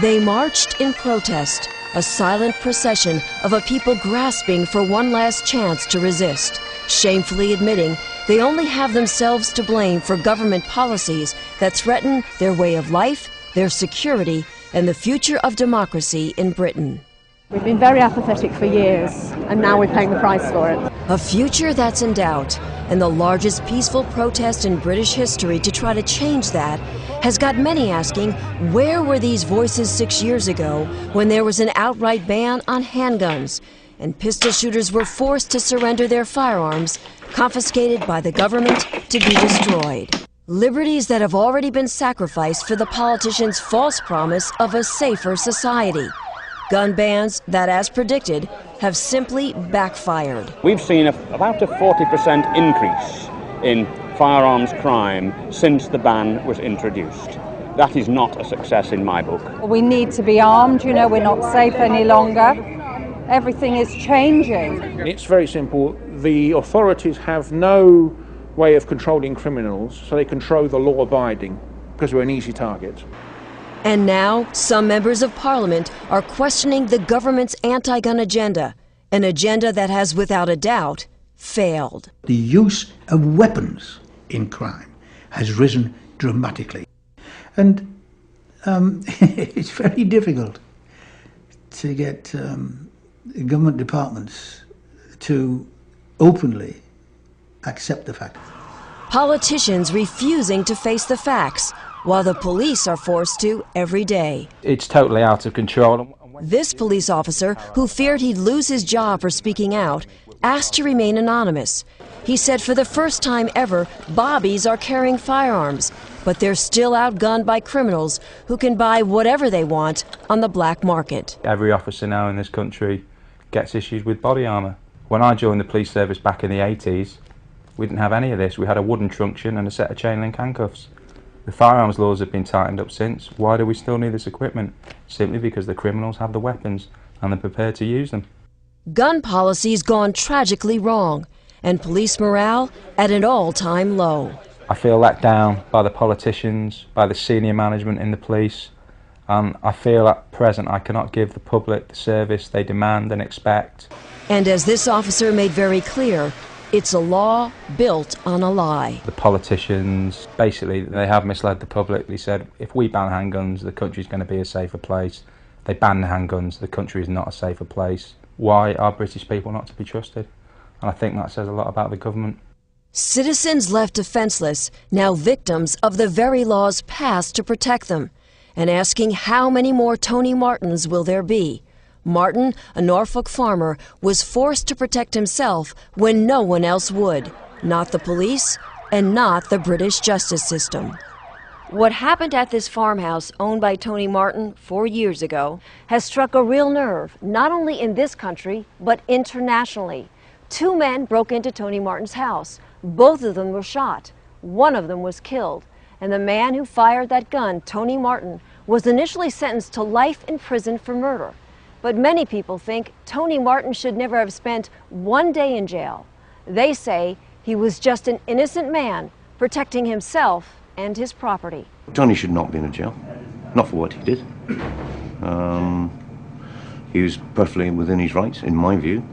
They marched in protest, a silent procession of a people grasping for one last chance to resist, shamefully admitting they only have themselves to blame for government policies that threaten their way of life, their security, and the future of democracy in Britain. We've been very apathetic for years, and now we're paying the price for it. A future that's in doubt, and the largest peaceful protest in British history to try to change that has got many asking, where were these voices 6 years ago when there was an outright ban on handguns, and pistol shooters were forced to surrender their firearms, confiscated by the government to be destroyed? Liberties that have already been sacrificed for the politicians' false promise of a safer society. Gun bans that, as predicted, have simply backfired. We've seen about a 40% increase in firearms crime since the ban was introduced. That is not a success in my book. We need to be armed, you know, we're not safe any longer. Everything is changing. It's very simple. The authorities have no way of controlling criminals, so they control the law-abiding, because we're an easy target. And now, some members of Parliament are questioning the government's anti-gun agenda, an agenda that has, without a doubt, failed. The use of weapons in crime has risen dramatically. And it's very difficult to get government departments to openly accept the fact. Politicians refusing to face the facts, while the police are forced to every day. It's totally out of control. This police officer, who feared he'd lose his job for speaking out, asked to remain anonymous. He said for the first time ever, bobbies are carrying firearms, but they're still outgunned by criminals who can buy whatever they want on the black market. Every officer now in this country gets issued with body armour. When I joined the police service back in the 80s, we didn't have any of this. We had a wooden truncheon and a set of chain link handcuffs. The firearms laws have been tightened up since. Why do we still need this equipment? Simply because the criminals have the weapons and they're prepared to use them. Gun policy's gone tragically wrong, and police morale at an all-time low. I feel let down by the politicians, by the senior management in the police, and I feel at present I cannot give the public the service they demand and expect. And as this officer made very clear, it's a law built on a lie. The politicians, basically, they have misled the public. They said, if we ban handguns, the country's going to be a safer place. They ban the handguns, the country is not a safer place. Why are British people not to be trusted? And I think that says a lot about the government. Citizens left defenseless, now victims of the very laws passed to protect them, and asking how many more Tony Martins will there be. Martin, a Norfolk farmer, was forced to protect himself when no one else would, not the police and not the British justice system. What happened at this farmhouse owned by Tony Martin 4 years ago has struck a real nerve, not only in this country, but internationally. 2 men broke into Tony Martin's house. Both of them were shot. One of them was killed. And the man who fired that gun, Tony Martin, was initially sentenced to life in prison for murder. But many people think Tony Martin should never have spent 1 day in jail. They say he was just an innocent man protecting himself and his property. Tony should not be in a jail, not for what he did. He was perfectly within his rights, in my view,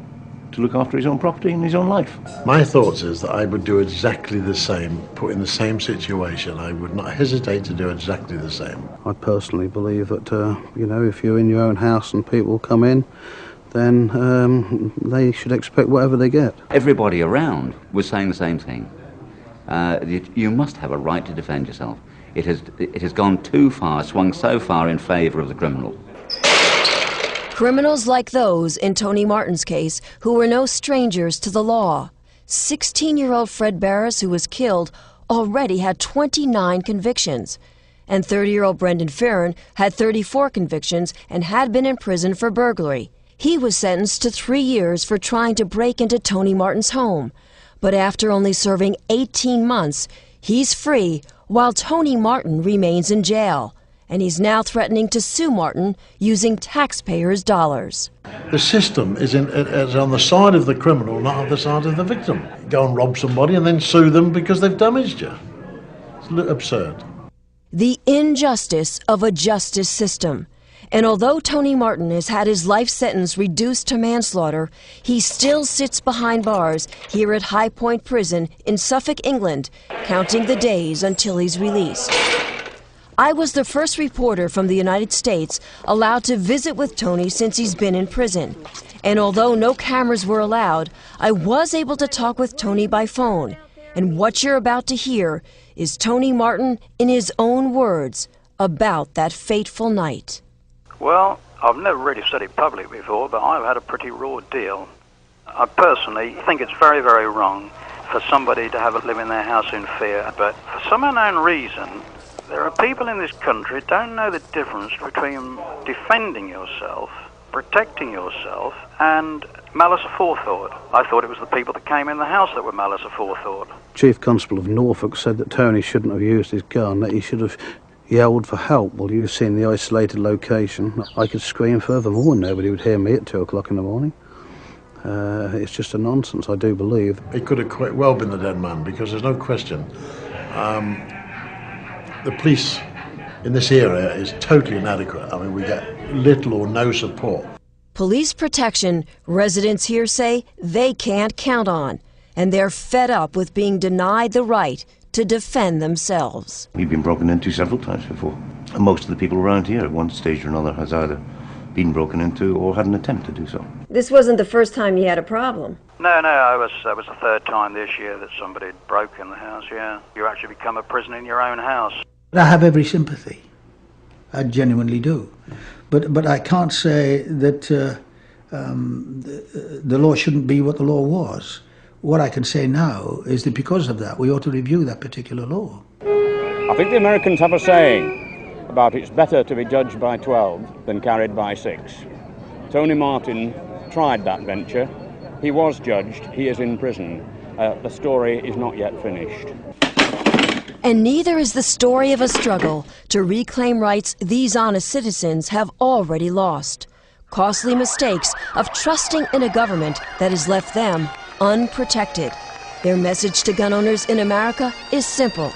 to look after his own property and his own life. My thoughts is that I would do exactly the same, put in the same situation. I would not hesitate to do exactly the same. I personally believe that, you know, if you're in your own house and people come in, then they should expect whatever they get. Everybody around was saying the same thing. You must have a right to defend yourself. It has gone too far, swung so far in favour of the criminal. Criminals like those in Tony Martin's case who were no strangers to the law. 16-year-old Fred Barris, who was killed, already had 29 convictions. And 30-year-old Brendan Farron had 34 convictions and had been in prison for burglary. He was sentenced to 3 years for trying to break into Tony Martin's home. But after only serving 18 months, he's free while Tony Martin remains in jail. And he's now threatening to sue Martin using taxpayers' dollars. The system is on the side of the criminal, not on the side of the victim. Go and rob somebody and then sue them because they've damaged you. It's absurd. The injustice of a justice system. And although Tony Martin has had his life sentence reduced to manslaughter, he still sits behind bars here at High Point Prison in Suffolk, England, counting the days until he's released. I was the first reporter from the United States allowed to visit with Tony since he's been in prison. And although no cameras were allowed, I was able to talk with Tony by phone. And what you're about to hear is Tony Martin in his own words about that fateful night. Well, I've never really said it publicly before, but I've had a pretty raw deal. I personally think it's very, very wrong for somebody to have to live in their house in fear. But for some unknown reason, there are people in this country who don't know the difference between defending yourself, protecting yourself, and malice aforethought. I thought it was the people that came in the house that were malice aforethought. Chief Constable of Norfolk said that Tony shouldn't have used his gun, that he should have yelled for help. Well, you've seen the isolated location. I could scream furthermore and nobody would hear me at 2 o'clock in the morning. It's just a nonsense, I do believe. It could have quite well been the dead man, because there's no question. The police in this area is totally inadequate. I mean, we get little or no support. Police protection, residents here say they can't count on, and they're fed up with being denied the right to defend themselves. We've been broken into several times before. And most of the people around here at one stage or another has either been broken into or had an attempt to do so. This wasn't the first time you had a problem. No, that was the third time this year that somebody had broken the house, yeah. You actually become a prisoner in your own house. I have every sympathy. I genuinely do. But I can't say that the law shouldn't be what the law was. What I can say now is that because of that, we ought to review that particular law. I think the Americans have a saying about it's better to be judged by 12 than carried by 6. Tony Martin tried that venture. He was judged. He is in prison. The story is not yet finished. And neither is the story of a struggle to reclaim rights these honest citizens have already lost. Costly mistakes of trusting in a government that has left them unprotected. Their message to gun owners in America is simple.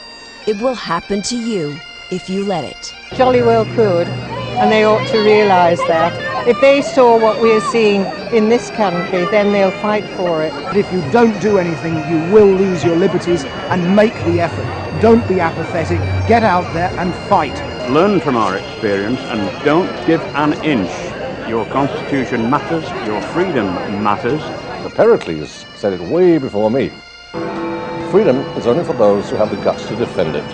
It will happen to you if you let it. Jolly well could, and they ought to realise that. If they saw what we're seeing in this country, then they'll fight for it. But if you don't do anything, you will lose your liberties, and make the effort. Don't be apathetic. Get out there and fight. Learn from our experience and don't give an inch. Your Constitution matters, your freedom matters. Pericles said it way before me. Freedom is only for those who have the guts to defend it.